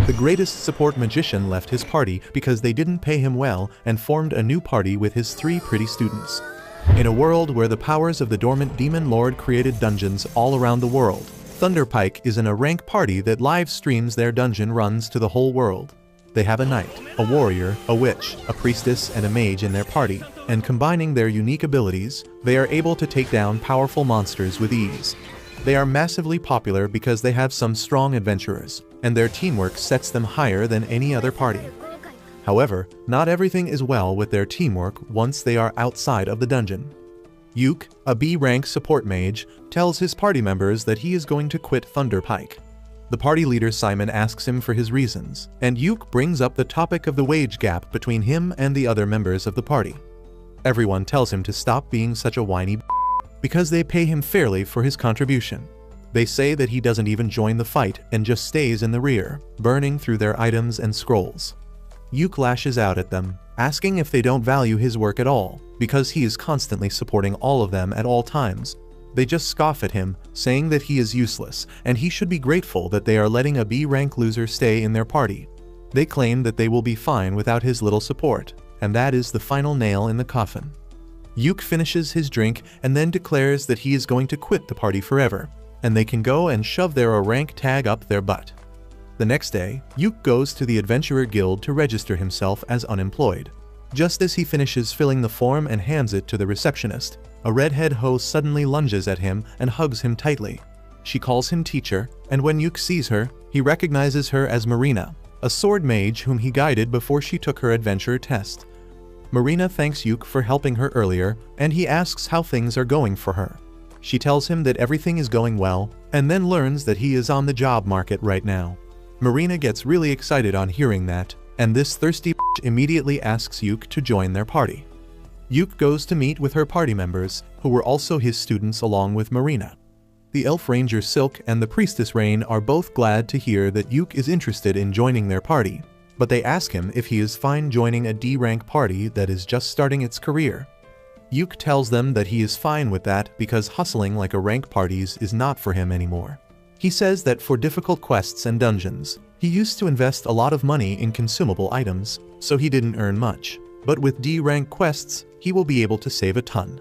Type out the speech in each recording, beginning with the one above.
The greatest support magician left his party because they didn't pay him well and formed a new party with his 3 pretty students. In a world where the powers of the dormant demon lord created dungeons all around the world, Thunderpike is in a rank party that live streams their dungeon runs to the whole world. They have a knight, a warrior, a witch, a priestess, and a mage in their party, and combining their unique abilities, they are able to take down powerful monsters with ease. They are massively popular because they have some strong adventurers, and their teamwork sets them higher than any other party. However, not everything is well with their teamwork once they are outside of the dungeon. Yuke, a B-rank support mage, tells his party members that he is going to quit Thunderpike. The party leader Simon asks him for his reasons, and Yuke brings up the topic of the wage gap between him and the other members of the party. Everyone tells him to stop being such a whiny because they pay him fairly for his contribution. They say that he doesn't even join the fight and just stays in the rear, burning through their items and scrolls. Yuke lashes out at them, asking if they don't value his work at all, because he is constantly supporting all of them at all times. They just scoff at him, saying that he is useless, and he should be grateful that they are letting a B-rank loser stay in their party. They claim that they will be fine without his little support, and that is the final nail in the coffin. Yuke finishes his drink and then declares that he is going to quit the party forever, and they can go and shove their rank tag up their butt. The next day, Yuke goes to the Adventurer Guild to register himself as unemployed. Just as he finishes filling the form and hands it to the receptionist, a redhead hoe suddenly lunges at him and hugs him tightly. She calls him teacher, and when Yuke sees her, he recognizes her as Marina, a sword mage whom he guided before she took her adventure test. Marina thanks Yuke for helping her earlier, and he asks how things are going for her. She tells him that everything is going well, and then learns that he is on the job market right now. Marina gets really excited on hearing that, and this thirsty bitch immediately asks Yuke to join their party. Yuke goes to meet with her party members, who were also his students along with Marina. The Elf Ranger Silk and the Priestess Rain are both glad to hear that Yuke is interested in joining their party, but they ask him if he is fine joining a D-rank party that is just starting its career. Yuke tells them that he is fine with that because hustling like a rank parties is not for him anymore. He says that for difficult quests and dungeons, he used to invest a lot of money in consumable items, so he didn't earn much, but with D-rank quests, he will be able to save a ton.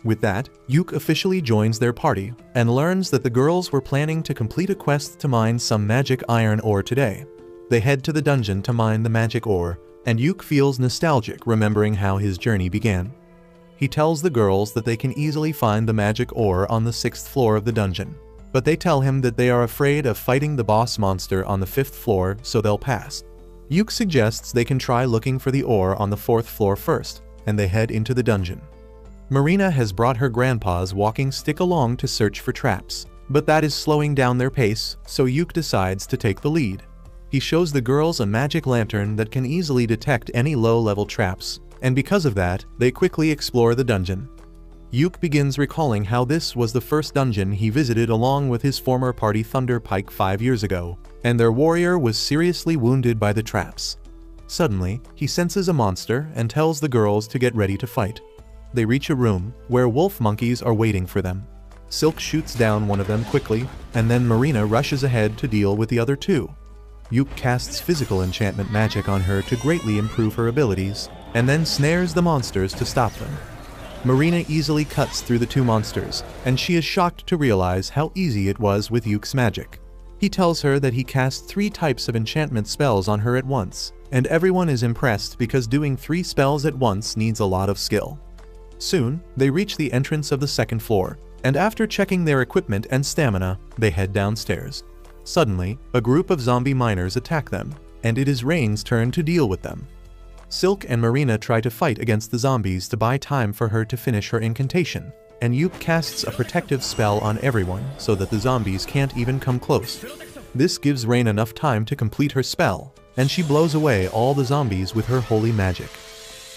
With that, Yuke officially joins their party and learns that the girls were planning to complete a quest to mine some magic iron ore today. They head to the dungeon to mine the magic ore, and Yuke feels nostalgic remembering how his journey began. He tells the girls that they can easily find the magic ore on the 6th floor of the dungeon, but they tell him that they are afraid of fighting the boss monster on the 5th floor, so they'll pass. Yuke suggests they can try looking for the ore on the 4th floor first, and they head into the dungeon. Marina has brought her grandpa's walking stick along to search for traps, but that is slowing down their pace, so Yuke decides to take the lead. He shows the girls a magic lantern that can easily detect any low-level traps, and because of that, they quickly explore the dungeon. Yuke begins recalling how this was the first dungeon he visited along with his former party Thunderpike 5 years ago, and their warrior was seriously wounded by the traps. Suddenly, he senses a monster and tells the girls to get ready to fight. They reach a room where wolf monkeys are waiting for them. Silk shoots down one of them quickly, and then Marina rushes ahead to deal with the other two. Yuke casts physical enchantment magic on her to greatly improve her abilities, and then snares the monsters to stop them. Marina easily cuts through the two monsters, and she is shocked to realize how easy it was with Yuke's magic. He tells her that he cast 3 types of enchantment spells on her at once, and everyone is impressed because doing 3 spells at once needs a lot of skill. Soon, they reach the entrance of the 2nd floor, and after checking their equipment and stamina, they head downstairs. Suddenly, a group of zombie miners attack them, and it is Rain's turn to deal with them. Silk and Marina try to fight against the zombies to buy time for her to finish her incantation, and Yuke casts a protective spell on everyone so that the zombies can't even come close. This gives Rain enough time to complete her spell, and she blows away all the zombies with her holy magic.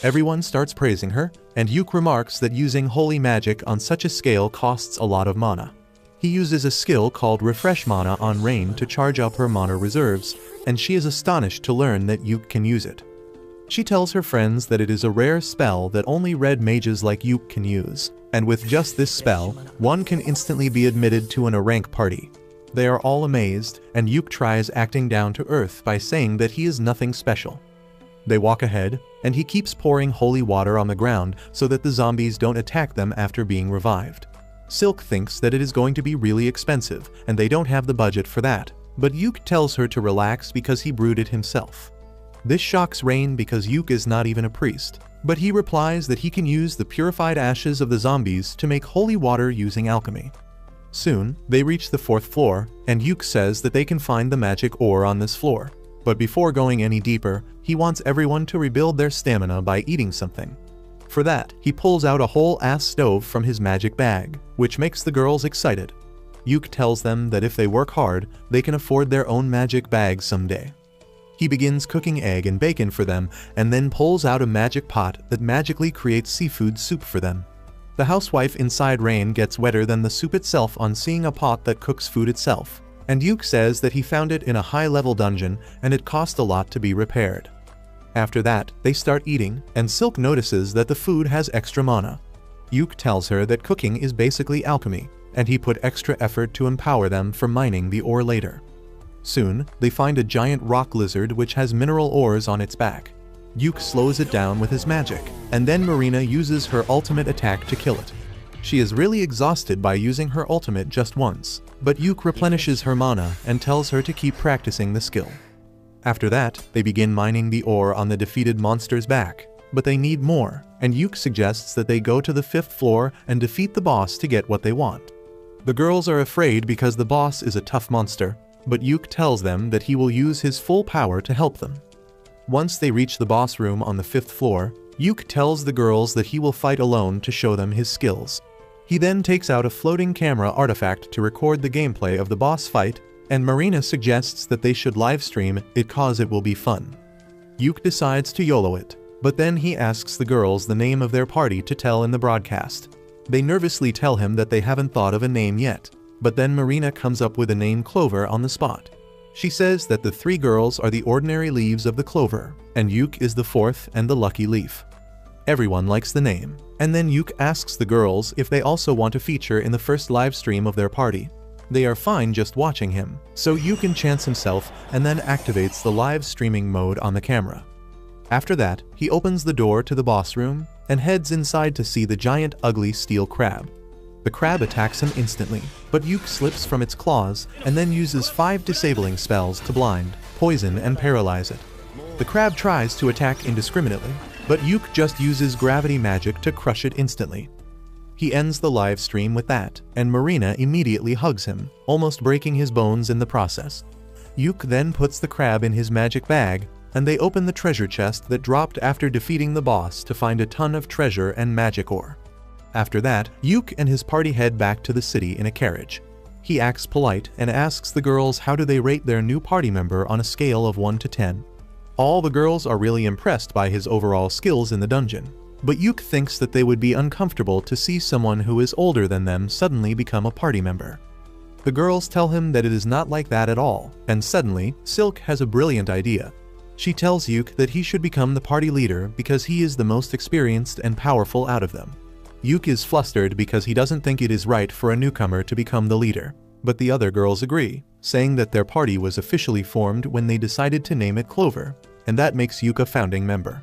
Everyone starts praising her, and Yuke remarks that using holy magic on such a scale costs a lot of mana. He uses a skill called Refresh Mana on Rain to charge up her mana reserves, and she is astonished to learn that Yuke can use it. She tells her friends that it is a rare spell that only red mages like Yuke can use, and with just this spell, one can instantly be admitted to an A rank party. They are all amazed, and Yuk tries acting down to earth by saying that he is nothing special. They walk ahead, and he keeps pouring holy water on the ground so that the zombies don't attack them after being revived. Silk thinks that it is going to be really expensive, and they don't have the budget for that, but Yuk tells her to relax because he brewed it himself. This shocks Rain because Yuk is not even a priest, but he replies that he can use the purified ashes of the zombies to make holy water using alchemy. Soon, they reach the 4th floor, and Yuk says that they can find the magic ore on this floor. But before going any deeper, he wants everyone to rebuild their stamina by eating something. For that, he pulls out a whole-ass stove from his magic bag, which makes the girls excited. Yuk tells them that if they work hard, they can afford their own magic bag someday. He begins cooking egg and bacon for them, and then pulls out a magic pot that magically creates seafood soup for them. The housewife inside Rain gets wetter than the soup itself on seeing a pot that cooks food itself, and Yuk says that he found it in a high-level dungeon and it cost a lot to be repaired. After that, they start eating, and Silk notices that the food has extra mana. Yuk tells her that cooking is basically alchemy, and he put extra effort to empower them for mining the ore later. Soon, they find a giant rock lizard which has mineral ores on its back. Yuk slows it down with his magic, and then Marina uses her ultimate attack to kill it. She is really exhausted by using her ultimate just once, but Yuk replenishes her mana and tells her to keep practicing the skill. After that, they begin mining the ore on the defeated monster's back, but they need more, and Yuk suggests that they go to the 5th floor and defeat the boss to get what they want. The girls are afraid because the boss is a tough monster, but Yuk tells them that he will use his full power to help them. Once they reach the boss room on the 5th floor, Yuk tells the girls that he will fight alone to show them his skills. He then takes out a floating camera artifact to record the gameplay of the boss fight, and Marina suggests that they should livestream it cause it will be fun. Yuk decides to YOLO it, but then he asks the girls the name of their party to tell in the broadcast. They nervously tell him that they haven't thought of a name yet, but then Marina comes up with the name Clover on the spot. She says that the 3 girls are the ordinary leaves of the clover, and Yuk is the 4th and the lucky leaf. Everyone likes the name, and then Yuk asks the girls if they also want to feature in the first live stream of their party. They are fine just watching him, so Yuk enchants himself and then activates the live streaming mode on the camera. After that, he opens the door to the boss room and heads inside to see the giant ugly steel crab. The crab attacks him instantly, but Yuk slips from its claws and then uses 5 disabling spells to blind, poison, and paralyze it. The crab tries to attack indiscriminately, but Yuk just uses gravity magic to crush it instantly. He ends the live stream with that, and Marina immediately hugs him, almost breaking his bones in the process. Yuk then puts the crab in his magic bag, and they open the treasure chest that dropped after defeating the boss to find a ton of treasure and magic ore. After that, Yuk and his party head back to the city in a carriage. He acts polite and asks the girls how do they rate their new party member on a scale of 1 to 10. All the girls are really impressed by his overall skills in the dungeon, but Yuk thinks that they would be uncomfortable to see someone who is older than them suddenly become a party member. The girls tell him that it is not like that at all, and suddenly, Silk has a brilliant idea. She tells Yuk that he should become the party leader because he is the most experienced and powerful out of them. Yuk is flustered because he doesn't think it is right for a newcomer to become the leader, but the other girls agree, saying that their party was officially formed when they decided to name it Clover, and that makes Yuk a founding member.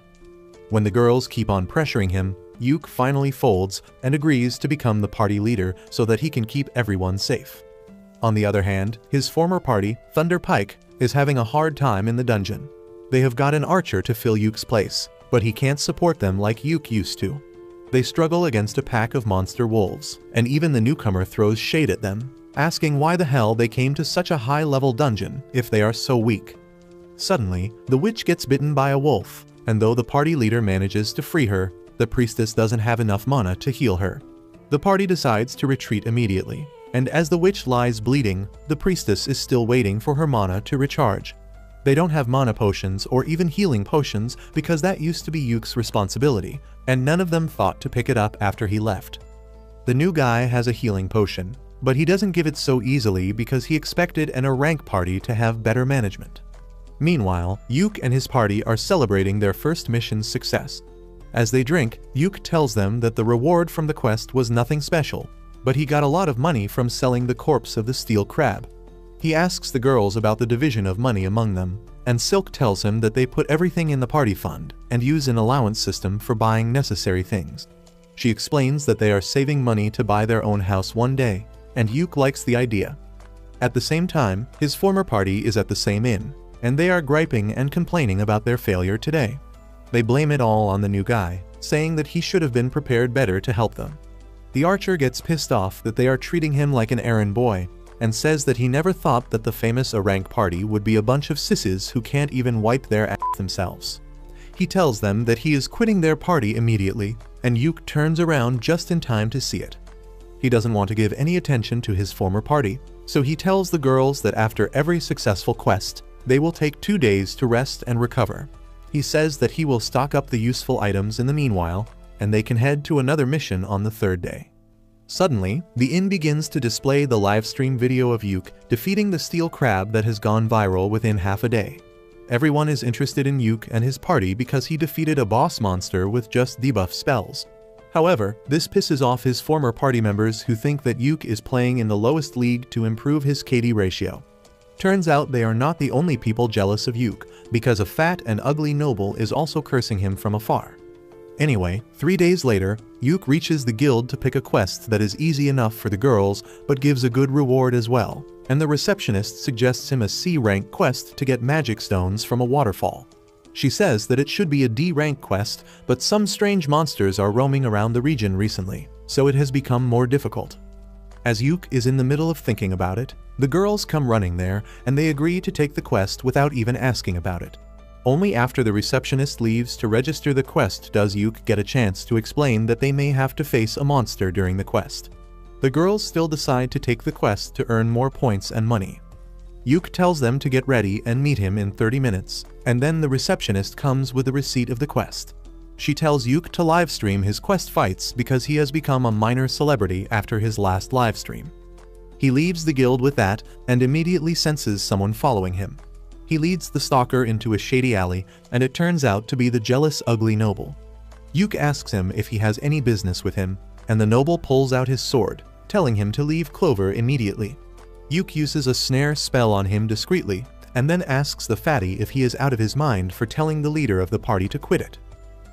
When the girls keep on pressuring him, Yuk finally folds and agrees to become the party leader so that he can keep everyone safe. On the other hand, his former party, Thunder Pike, is having a hard time in the dungeon. They have got an archer to fill Yuk's place, but he can't support them like Yuk used to. They struggle against a pack of monster wolves, and even the newcomer throws shade at them, asking why the hell they came to such a high-level dungeon if they are so weak. Suddenly, the witch gets bitten by a wolf, and though the party leader manages to free her, the priestess doesn't have enough mana to heal her. The party decides to retreat immediately, and as the witch lies bleeding, the priestess is still waiting for her mana to recharge. They don't have mana potions or even healing potions because that used to be Yuk's responsibility, and none of them thought to pick it up after he left. The new guy has a healing potion, but he doesn't give it so easily because he expected a rank party to have better management. Meanwhile, Yuk and his party are celebrating their first mission's success. As they drink, Yuk tells them that the reward from the quest was nothing special, but he got a lot of money from selling the corpse of the steel crab. He asks the girls about the division of money among them, and Silk tells him that they put everything in the party fund and use an allowance system for buying necessary things. She explains that they are saving money to buy their own house one day, and Yuk likes the idea. At the same time, his former party is at the same inn, and they are griping and complaining about their failure today. They blame it all on the new guy, saying that he should have been prepared better to help them. The archer gets pissed off that they are treating him like an errand boy, and says that he never thought that the famous rank party would be a bunch of sisses who can't even wipe their ass themselves. He tells them that he is quitting their party immediately, and Yuk turns around just in time to see it. He doesn't want to give any attention to his former party, so he tells the girls that after every successful quest, they will take 2 days to rest and recover. He says that he will stock up the useful items in the meanwhile, and they can head to another mission on the 3rd day. Suddenly, the inn begins to display the livestream video of Yuk defeating the steel crab that has gone viral within half a day. Everyone is interested in Yuk and his party because he defeated a boss monster with just debuff spells. However, this pisses off his former party members who think that Yuk is playing in the lowest league to improve his KD ratio. Turns out they are not the only people jealous of Yuk, because a fat and ugly noble is also cursing him from afar. Anyway, 3 days later, Yuk reaches the guild to pick a quest that is easy enough for the girls but gives a good reward as well, and the receptionist suggests him a C-rank quest to get magic stones from a waterfall. She says that it should be a D-rank quest, but some strange monsters are roaming around the region recently, so it has become more difficult. As Yuk is in the middle of thinking about it, the girls come running there and they agree to take the quest without even asking about it. Only after the receptionist leaves to register the quest does Yuk get a chance to explain that they may have to face a monster during the quest. The girls still decide to take the quest to earn more points and money. Yuk tells them to get ready and meet him in 30 minutes, and then the receptionist comes with the receipt of the quest. She tells Yuk to livestream his quest fights because he has become a minor celebrity after his last livestream. He leaves the guild with that and immediately senses someone following him. He leads the stalker into a shady alley, and it turns out to be the jealous ugly noble. Yuk asks him if he has any business with him, and the noble pulls out his sword, telling him to leave Clover immediately. Yuk uses a snare spell on him discreetly, and then asks the fatty if he is out of his mind for telling the leader of the party to quit it.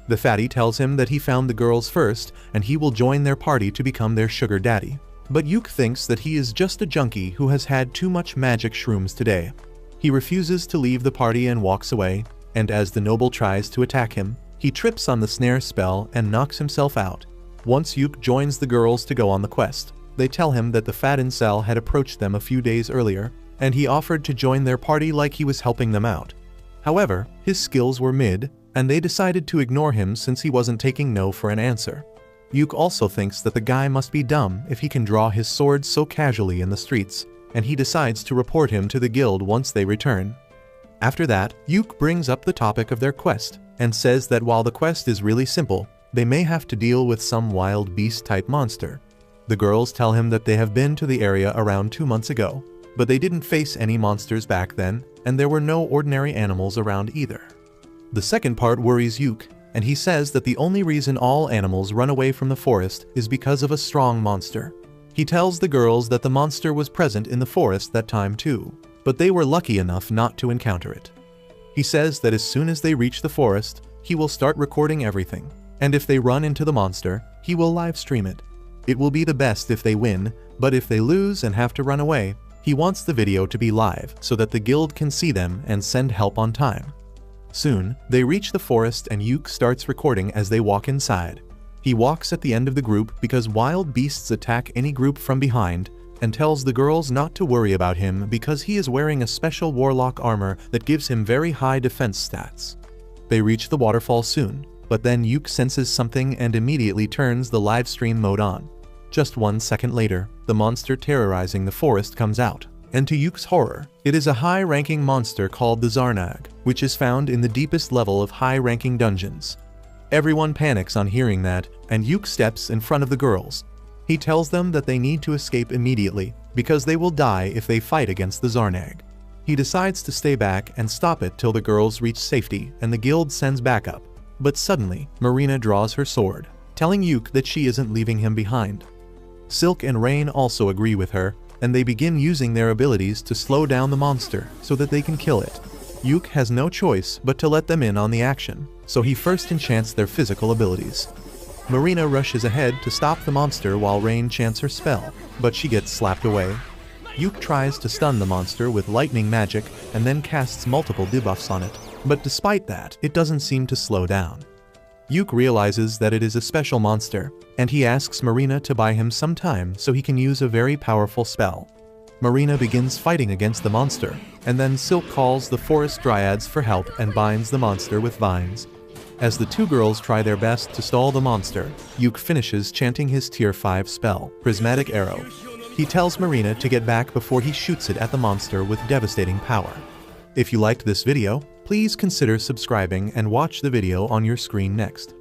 The fatty tells him that he found the girls first, and he will join their party to become their sugar daddy. But Yuk thinks that he is just a junkie who has had too much magic shrooms today. He refuses to leave the party and walks away, and as the noble tries to attack him, he trips on the snare spell and knocks himself out. Once Yuk joins the girls to go on the quest, they tell him that the fat incel had approached them a few days earlier, and he offered to join their party like he was helping them out. However, his skills were mid, and they decided to ignore him since he wasn't taking no for an answer. Yuk also thinks that the guy must be dumb if he can draw his sword so casually in the streets, and he decides to report him to the guild once they return. After that, Yuk brings up the topic of their quest, and says that while the quest is really simple, they may have to deal with some wild beast-type monster. The girls tell him that they have been to the area around 2 months ago, but they didn't face any monsters back then, and there were no ordinary animals around either. The second part worries Yuk, and he says that the only reason all animals run away from the forest is because of a strong monster. He tells the girls that the monster was present in the forest that time too, but they were lucky enough not to encounter it. He says that as soon as they reach the forest, he will start recording everything, and if they run into the monster, he will live stream it. It will be the best if they win, but if they lose and have to run away, he wants the video to be live so that the guild can see them and send help on time. Soon, they reach the forest and Yuk starts recording as they walk inside. He walks at the end of the group because wild beasts attack any group from behind, and tells the girls not to worry about him because he is wearing a special warlock armor that gives him very high defense stats. They reach the waterfall soon, but then Yuk senses something and immediately turns the live stream mode on. Just 1 second later, the monster terrorizing the forest comes out, and to Yuk's horror, it is a high-ranking monster called the Zarnag, which is found in the deepest level of high-ranking dungeons. Everyone panics on hearing that, and Yuk steps in front of the girls. He tells them that they need to escape immediately, because they will die if they fight against the Zarnag. He decides to stay back and stop it till the girls reach safety and the guild sends backup. But suddenly, Marina draws her sword, telling Yuk that she isn't leaving him behind. Silk and Rain also agree with her, and they begin using their abilities to slow down the monster so that they can kill it. Yuke has no choice but to let them in on the action, so he first enchants their physical abilities. Marina rushes ahead to stop the monster while Rain chants her spell, but she gets slapped away. Yuke tries to stun the monster with lightning magic and then casts multiple debuffs on it, but despite that, it doesn't seem to slow down. Yuke realizes that it is a special monster, and he asks Marina to buy him some time so he can use a very powerful spell. Marina begins fighting against the monster, and then Silk calls the forest dryads for help and binds the monster with vines. As the two girls try their best to stall the monster, Yuke finishes chanting his tier 5 spell, Prismatic Arrow. He tells Marina to get back before he shoots it at the monster with devastating power. If you liked this video, please consider subscribing and watch the video on your screen next.